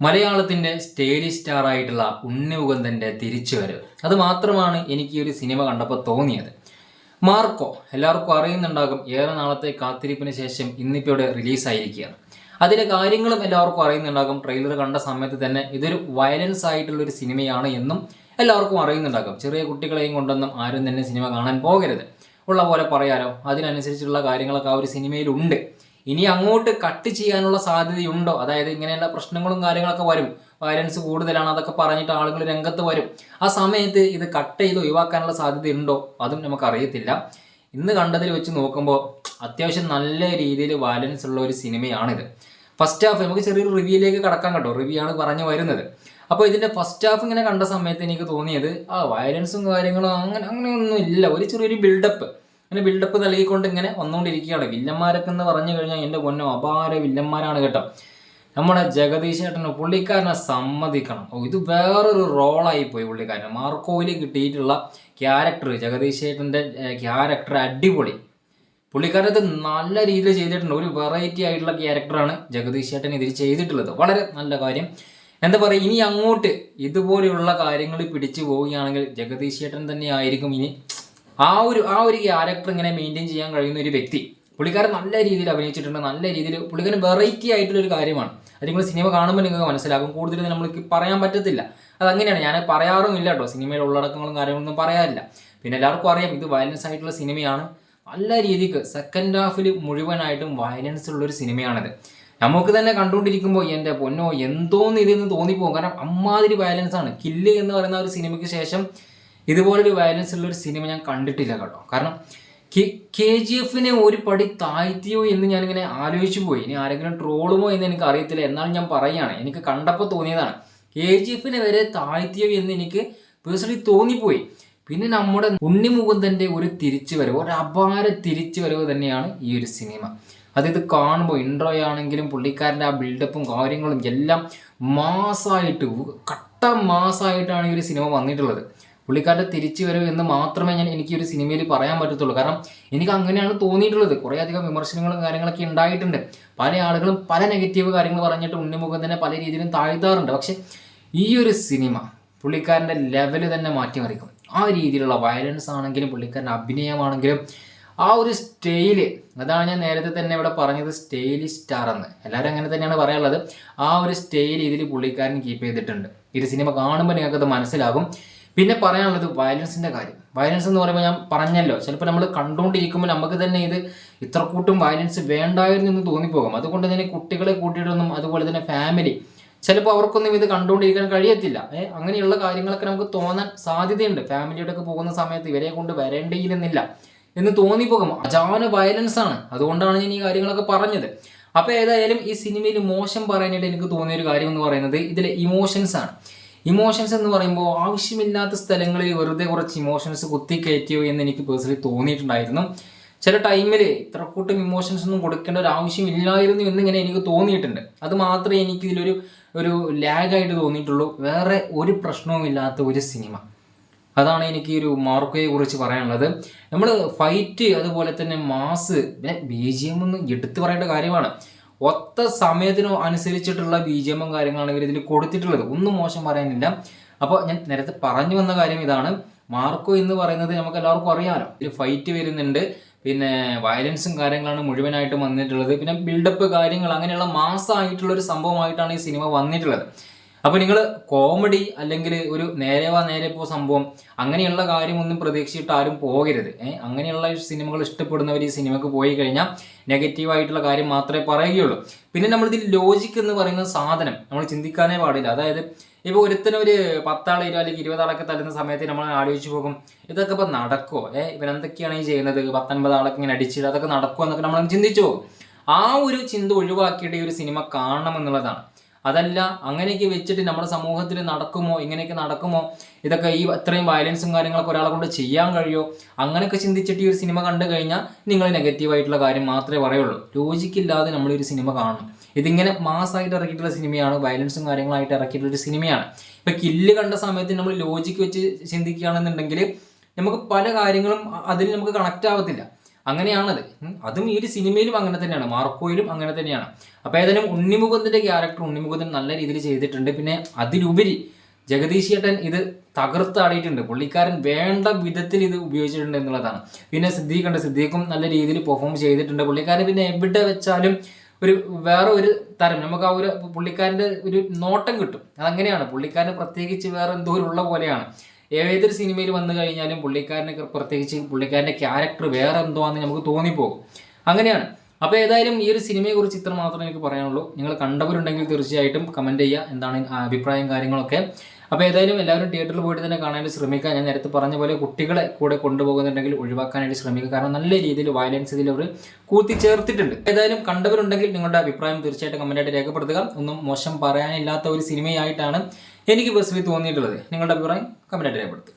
മലയാളത്തിന്റെ stage star ആയിട്ടുള്ള ഉണ്ണി മുകുന്ദന്റെ തിരിച്ചുവരവ് അത് മാത്രമാണ് എനിക്ക് ഈ ഒരു സിനിമ കണ്ടപ്പോൾ തോന്നിയത്. മാർക്കോ എല്ലാവർക്കും അറിയുന്നുണ്ടാകും. ഏറെ നാളത്തെ കാത്തിരിപ്പിന് ശേഷം ഇന്നിപ്പോൾ ഇവിടെ റിലീസായിരിക്കുകയാണ്. അതിലെ കാര്യങ്ങളും എല്ലാവർക്കും അറിയുന്നുണ്ടാകും. ട്രെയിലർ കണ്ട സമയത്ത് തന്നെ ഇതൊരു വയലൻസ് ആയിട്ടുള്ള ഒരു സിനിമയാണ് എന്നും എല്ലാവർക്കും അറിയുന്നുണ്ടാകും. ചെറിയ കുട്ടികളെയും കൊണ്ടൊന്നും ആരും തന്നെ സിനിമ കാണാൻ പോകരുത്, ഉള്ള പോലെ പറയാലോ. അതിനനുസരിച്ചുള്ള കാര്യങ്ങളൊക്കെ ആ ഒരു സിനിമയിലുണ്ട്. ഇനി അങ്ങോട്ട് കട്ട് ചെയ്യാനുള്ള സാധ്യതയുണ്ടോ? അതായത് ഇങ്ങനെയുള്ള പ്രശ്നങ്ങളും കാര്യങ്ങളൊക്കെ വരും, വയലൻസ് കൂടുതലാണ്, അതൊക്കെ പറഞ്ഞിട്ട് ആളുകൾ രംഗത്ത് വരും. ആ സമയത്ത് ഇത് കട്ട് ചെയ്ത് ഒഴിവാക്കാനുള്ള സാധ്യതയുണ്ടോ? അതും നമുക്കറിയത്തില്ല. ഇന്ന് കണ്ടതിൽ വെച്ച് നോക്കുമ്പോൾ അത്യാവശ്യം നല്ല രീതിയിൽ വയലൻസ് ഉള്ള ഒരു സിനിമയാണിത്. ഫസ്റ്റ് ഹാഫ് നമുക്ക് ചെറിയൊരു റിവ്യൂയിലേക്ക് കടക്കാൻ കേട്ടോ. റിവ്യൂ ആണ് പറഞ്ഞു വരുന്നത്. അപ്പോൾ ഇതിന്റെ ഫസ്റ്റ് ഹാഫ് ഇങ്ങനെ കണ്ട സമയത്ത് എനിക്ക് തോന്നിയത് വയലൻസും കാര്യങ്ങളും അങ്ങനെയൊന്നും ഇല്ല. ഒരു ചെറിയൊരു ബിൽഡപ്പ്, അങ്ങനെ ബിൽഡപ്പ് നൽകിക്കൊണ്ട് ഇങ്ങനെ വന്നുകൊണ്ടിരിക്കുകയാണ്. വില്ലന്മാരൊക്കെ എന്ന് പറഞ്ഞു കഴിഞ്ഞാൽ എൻ്റെ പൊന്നോ അപാര വില്ലന്മാരാണ് കേട്ടോ. നമ്മുടെ ജഗദീഷ് ചേട്ടന് പുള്ളിക്കാരനെ സമ്മതിക്കണം. ഇത് വേറൊരു റോളായി പോയി പുള്ളിക്കാരൻ. മാർക്കോയിൽ കിട്ടിയിട്ടുള്ള ക്യാരക്ടർ, ജഗദീഷ് ചേട്ടൻ്റെ ക്യാരക്ടർ അടിപൊളി. പുള്ളിക്കാരത് നല്ല രീതിയിൽ ചെയ്തിട്ടുണ്ട്. ഒരു വെറൈറ്റി ആയിട്ടുള്ള ക്യാരക്ടറാണ് ജഗദീഷ് ചേട്ടൻ ഇതിൽ ചെയ്തിട്ടുള്ളത്. വളരെ നല്ല കാര്യം. എന്താ പറയുക, ഇനി അങ്ങോട്ട് ഇതുപോലെയുള്ള കാര്യങ്ങൾ പിടിച്ചു പോവുകയാണെങ്കിൽ ജഗദീഷ് ചേട്ടൻ തന്നെ ആയിരിക്കും ഇനി ആ ഒരു ക്യാരക്ടർ ഇങ്ങനെ മെയിൻറ്റെയിൻ ചെയ്യാൻ കഴിയുന്ന ഒരു വ്യക്തി. പുള്ളിക്കാരൻ നല്ല രീതിയിൽ അഭിനയിച്ചിട്ടുണ്ട്. നല്ല രീതിയിൽ പുള്ളിക്കാരൻ വെറൈറ്റി ആയിട്ടുള്ളൊരു കാര്യമാണ്. അത് നിങ്ങൾ സിനിമ കാണുമ്പോൾ നിങ്ങൾക്ക് മനസ്സിലാകും. കൂടുതൽ നമ്മൾക്ക് പറയാൻ പറ്റത്തില്ല. അതങ്ങനെയാണ്, ഞാൻ പറയാറുമില്ല കേട്ടോ. സിനിമയിൽ ഉള്ളടക്കങ്ങളും കാര്യങ്ങളൊന്നും പറയാറില്ല. പിന്നെ എല്ലാവർക്കും അറിയാം ഇത് വയലൻസ് ആയിട്ടുള്ള സിനിമയാണ്. നല്ല രീതിക്ക് സെക്കൻഡ് ഹാഫിൽ മുഴുവനായിട്ടും വയലൻസ് ഉള്ളൊരു സിനിമയാണിത്. നമുക്ക് തന്നെ കണ്ടുകൊണ്ടിരിക്കുമ്പോൾ എൻ്റെ പൊന്നോ എന്തോന്ന് ഇതെന്ന് തോന്നിപ്പോകും. കാരണം അമ്മാതിരി വയലൻസ് ആണ്. കില്ല് എന്ന് പറയുന്ന ഒരു സിനിമയ്ക്ക് ശേഷം ഇതുപോലൊരു വയലൻസ് ഉള്ളൊരു സിനിമ ഞാൻ കണ്ടിട്ടില്ല കേട്ടോ. കാരണം KGF ഒരു പടി താഴ്ത്തിയോ എന്ന് ഞാനിങ്ങനെ ആലോചിച്ചു പോയി. ഇനി ആരെങ്കിലും ട്രോളുമോ എന്ന് എനിക്ക് അറിയത്തില്ല. എന്നാലും ഞാൻ പറയുകയാണ്, എനിക്ക് കണ്ടപ്പോൾ തോന്നിയതാണ്. KGF വരെ താഴ്ത്തിയോ എന്ന് എനിക്ക് പേഴ്സണലി തോന്നിപ്പോയി. പിന്നെ നമ്മുടെ ഉണ്ണി മുകുന്ദന്റെ ഒരു തിരിച്ചുവരവ്, ഒരു അപാര തിരിച്ചുവരവ് തന്നെയാണ് ഈ ഒരു സിനിമ. ഇത് കാണുമ്പോൾ ഇൻട്രോ ആണെങ്കിലും പുള്ളിക്കാരൻ്റെ ആ ബിൽഡപ്പും കാര്യങ്ങളും എല്ലാം മാസമായിട്ട്, കട്ട മാസമായിട്ടാണ് ഈ ഒരു സിനിമ വന്നിട്ടുള്ളത്. പുള്ളിക്കാരുടെ തിരിച്ചുവരവ് എന്ന് മാത്രമേ എനിക്ക് ഒരു സിനിമയിൽ പറയാൻ പറ്റത്തുള്ളൂ. കാരണം എനിക്ക് അങ്ങനെയാണ് തോന്നിയിട്ടുള്ളത്. കുറേയധികം വിമർശനങ്ങളും കാര്യങ്ങളൊക്കെ ഉണ്ടായിട്ടുണ്ട്. പല ആളുകളും പല നെഗറ്റീവ് കാര്യങ്ങൾ പറഞ്ഞിട്ട് ഉണ്ണി മുകുന്ദനെ പല രീതിയിലും താഴ്ത്താറുണ്ട്. പക്ഷെ ഈ ഒരു സിനിമ പുള്ളിക്കാരൻ്റെ ലെവല് തന്നെ മാറ്റിമറിക്കും. ആ രീതിയിലുള്ള വയലൻസ് ആണെങ്കിലും പുള്ളിക്കാരൻ്റെ അഭിനയമാണെങ്കിലും ആ ഒരു സ്റ്റൈല്, അതാണ് ഞാൻ നേരത്തെ തന്നെ ഇവിടെ പറഞ്ഞത്, സ്റ്റൈലി സ്റ്റാർ എന്ന് എല്ലാവരും അങ്ങനെ തന്നെയാണ് പറയാനുള്ളത്. ആ ഒരു സ്റ്റൈൽ ഇതിൽ പുള്ളിക്കാരൻ കീപ്പ് ചെയ്തിട്ടുണ്ട്. ഈ ഒരു സിനിമ കാണുമ്പോൾ നിങ്ങൾക്കത് മനസ്സിലാകും. പിന്നെ പറയാനുള്ളത് വയലൻസിൻ്റെ കാര്യം. വയലൻസ് എന്ന് പറയുമ്പോൾ ഞാൻ പറഞ്ഞല്ലോ, ചിലപ്പോൾ നമ്മൾ കണ്ടുകൊണ്ടിരിക്കുമ്പോൾ നമുക്ക് തന്നെ ഇത് ഇത്ര കൂട്ടും വയലൻസ് വേണ്ടായിരുന്നു എന്ന് തോന്നിപ്പോകും. അതുകൊണ്ട് തന്നെ കുട്ടികളെ കൂട്ടിയിട്ടൊന്നും, അതുപോലെ തന്നെ ഫാമിലി, ചിലപ്പോൾ അവർക്കൊന്നും ഇത് കണ്ടുകൊണ്ടിരിക്കാൻ കഴിയത്തില്ല. അങ്ങനെയുള്ള കാര്യങ്ങളൊക്കെ നമുക്ക് തോന്നാൻ സാധ്യതയുണ്ട്. ഫാമിലിയുടെ ഒക്കെ പോകുന്ന സമയത്ത് ഇവരെ കൊണ്ട് വരേണ്ടിയിരുന്നില്ല എന്ന് തോന്നിപ്പോകും. അജാന വയലൻസ് ആണ്. അതുകൊണ്ടാണ് ഞാൻ ഈ കാര്യങ്ങളൊക്കെ പറഞ്ഞത്. അപ്പോൾ ഏതായാലും ഈ സിനിമയിൽ മോശം പറയാനായിട്ട് എനിക്ക് തോന്നിയൊരു കാര്യം എന്ന് പറയുന്നത് ഇതിലെ ഇമോഷൻസ് ആണ്. ഇമോഷൻസ് എന്ന് പറയുമ്പോൾ ആവശ്യമില്ലാത്ത സ്ഥലങ്ങളിൽ വെറുതെ കുറച്ച് ഇമോഷൻസ് കുത്തിക്കയറ്റിയോ എന്ന് എനിക്ക് പേഴ്സണലി തോന്നിയിട്ടുണ്ടായിരുന്നു. ചില ടൈമിൽ ഇത്ര കൂട്ടം ഇമോഷൻസ് ഒന്നും കൊടുക്കേണ്ട ഒരു ആവശ്യമില്ലായിരുന്നു എന്നിങ്ങനെ എനിക്ക് തോന്നിയിട്ടുണ്ട്. അത് മാത്രമേ എനിക്ക് ഇതിലൊരു ലാഗായിട്ട് തോന്നിയിട്ടുള്ളൂ. വേറെ ഒരു പ്രശ്നവുമില്ലാത്ത ഒരു സിനിമ. അതാണ് എനിക്ക് ഒരു മാർക്കോയെ കുറിച്ച് പറയാനുള്ളത്. നമ്മൾ ഫൈറ്റ്, അതുപോലെ തന്നെ മാസ്, പിന്നെ BGM ഒന്നും എടുത്തു പറയേണ്ട കാര്യമാണ്. ഒത്ത സമയത്തിനോ അനുസരിച്ചിട്ടുള്ള BGM കാര്യങ്ങളാണ് ഇവർ ഇതിൽ കൊടുത്തിട്ടുള്ളത്. ഒന്നും മോശം പറയാനില്ല. അപ്പോൾ ഞാൻ നേരത്തെ പറഞ്ഞു വന്ന കാര്യം ഇതാണ്. മാർക്കോ എന്ന് പറയുന്നത് നമുക്ക് എല്ലാവർക്കും അറിയാമല്ലോ. ഇതിൽ ഫൈറ്റ് വരുന്നുണ്ട്, പിന്നെ വയലൻസും കാര്യങ്ങളാണ് മുഴുവനായിട്ടും വന്നിട്ടുള്ളത്. പിന്നെ ബിൽഡപ്പ് കാര്യങ്ങൾ, അങ്ങനെയുള്ള മാസമായിട്ടുള്ളൊരു സംഭവമായിട്ടാണ് ഈ സിനിമ വന്നിട്ടുള്ളത്. അപ്പോൾ നിങ്ങൾ കോമഡി അല്ലെങ്കിൽ ഒരു നേരെ പോ സംഭവം അങ്ങനെയുള്ള കാര്യമൊന്നും പ്രതീക്ഷിച്ചിട്ട് ആരും പോകരുത്. അങ്ങനെയുള്ള സിനിമകൾ ഇഷ്ടപ്പെടുന്നവർ ഈ സിനിമയ്ക്ക് പോയി കഴിഞ്ഞാൽ നെഗറ്റീവായിട്ടുള്ള കാര്യം മാത്രമേ പറയുകയുള്ളൂ. പിന്നെ നമ്മളിതിൽ ലോജിക്ക് എന്ന് പറയുന്ന സാധനം നമ്മൾ ചിന്തിക്കാനേ പാടില്ല. അതായത് ഇപ്പോൾ ഒരുത്തനും ഒരു 10 ആൾ 20 അല്ലെങ്കിൽ 20 ആളൊക്കെ തരുന്ന സമയത്ത് നമ്മൾ ആലോചിച്ച് പോകും, ഇതൊക്കെ ഇപ്പോൾ നടക്കുമോ? ഇവരെന്തൊക്കെയാണ് ഈ ചെയ്യുന്നത്? 19 ആളൊക്കെ ഇങ്ങനെ അടിച്ചിട്ട് അതൊക്കെ നടക്കുമോ എന്നൊക്കെ നമ്മൾ ചിന്തിച്ചു പോകും. ആ ഒരു ചിന്ത ഒഴിവാക്കിയിട്ട് ഈ ഒരു സിനിമ കാണണം എന്നുള്ളതാണ്. അതല്ല അങ്ങനെയൊക്കെ വെച്ചിട്ട് നമ്മുടെ സമൂഹത്തിൽ നടക്കുമോ, ഇങ്ങനെയൊക്കെ നടക്കുമോ, ഇതൊക്കെ ഈ ഇത്രയും വയലൻസും കാര്യങ്ങളൊക്കെ ഒരാളെ കൊണ്ട് ചെയ്യാൻ കഴിയുമോ, അങ്ങനെയൊക്കെ ചിന്തിച്ചിട്ട് ഈ ഒരു സിനിമ കണ്ടു കഴിഞ്ഞാൽ നിങ്ങൾ നെഗറ്റീവായിട്ടുള്ള കാര്യം മാത്രമേ പറയുള്ളൂ. ലോജിക്കില്ലാതെ നമ്മളൊരു സിനിമ കാണണം. ഇതിങ്ങനെ മാസമായിട്ട് ഇറക്കിയിട്ടുള്ള സിനിമയാണ്, വയലൻസും കാര്യങ്ങളായിട്ട് ഇറക്കിയിട്ടുള്ളൊരു സിനിമയാണ്. ഇപ്പം കില്ല് കണ്ട സമയത്ത് നമ്മൾ ലോജിക്ക് വെച്ച് ചിന്തിക്കുകയാണെന്നുണ്ടെങ്കിൽ നമുക്ക് പല കാര്യങ്ങളും അതിൽ നമുക്ക് കണക്റ്റ് ആവത്തില്ല. അങ്ങനെയാണത്. അതും ഈ ഒരു സിനിമയിലും അങ്ങനെ തന്നെയാണ്, മാർക്കോയിലും അങ്ങനെ തന്നെയാണ്. അപ്പോൾ ഏതായാലും ഉണ്ണിമുകുന്ദൻ്റെ ക്യാരക്ടർ ഉണ്ണിമുകുന്ദൻ നല്ല രീതിയിൽ ചെയ്തിട്ടുണ്ട്. പിന്നെ അതിലുപരി ജഗദീഷ് ചേട്ടൻ ഇത് തകർത്താടിയിട്ടുണ്ട്. പുള്ളിക്കാരൻ വേണ്ട വിധത്തിൽ ഇത് ഉപയോഗിച്ചിട്ടുണ്ട് എന്നുള്ളതാണ്. പിന്നെ സിദ്ദീഖും നല്ല രീതിയിൽ പെർഫോം ചെയ്തിട്ടുണ്ട്. പുള്ളിക്കാരൻ പിന്നെ എവിടെ വെച്ചാലും വേറെ ഒരു തരം നമുക്ക് ആ ഒരു പുള്ളിക്കാരൻ്റെ ഒരു നോട്ടം കിട്ടും. അതങ്ങനെയാണ്, പുള്ളിക്കാരന് പ്രത്യേകിച്ച് വേറെ എന്തോ ഉള്ള പോലെയാണ്. ഏതൊരു സിനിമയിൽ വന്നു കഴിഞ്ഞാലും പുള്ളിക്കാരനെ പ്രത്യേകിച്ച് പുള്ളിക്കാരൻ്റെ ക്യാരക്ടർ വേറെ എന്തോ ആണെന്ന് നമുക്ക് തോന്നിപ്പോകും. അങ്ങനെയാണ്. അപ്പോൾ ഏതായാലും ഈ ഒരു സിനിമയെക്കുറിച്ച് ഇത്ര മാത്രമേ എനിക്ക് പറയാനുള്ളൂ. നിങ്ങൾ കണ്ടവരുണ്ടെങ്കിൽ തീർച്ചയായിട്ടും കമൻറ്റ് ചെയ്യുക എന്താണ് അഭിപ്രായം കാര്യങ്ങളൊക്കെ. അപ്പോൾ ഏതായാലും എല്ലാവരും തിയേറ്ററിൽ പോയിട്ട് തന്നെ കാണാനായിട്ട് ശ്രമിക്കുക. ഞാൻ നേരത്തെ പറഞ്ഞ പോലെ കുട്ടികളെ കൂടെ കൊണ്ടുപോകുന്നുണ്ടെങ്കിൽ ഒഴിവാക്കാനായിട്ട് ശ്രമിക്കുക. കാരണം നല്ല രീതിയിൽ വയലൻസ് ഇതിൽ അവർ കൂട്ടിച്ചേർത്തിട്ടുണ്ട്. ഏതായാലും കണ്ടവരുണ്ടെങ്കിൽ നിങ്ങളുടെ അഭിപ്രായം തീർച്ചയായിട്ടും കമൻറ്റായിട്ട് രേഖപ്പെടുത്തുക. ഒന്നും മോശം പറയാനില്ലാത്ത ഒരു സിനിമയായിട്ടാണ് എനിക്ക് പേഴ്സണലി തോന്നിയിട്ടുള്ളത്. നിങ്ങളുടെ അഭിപ്രായം കമൻറ്റായിട്ട് രേഖപ്പെടുത്തുക.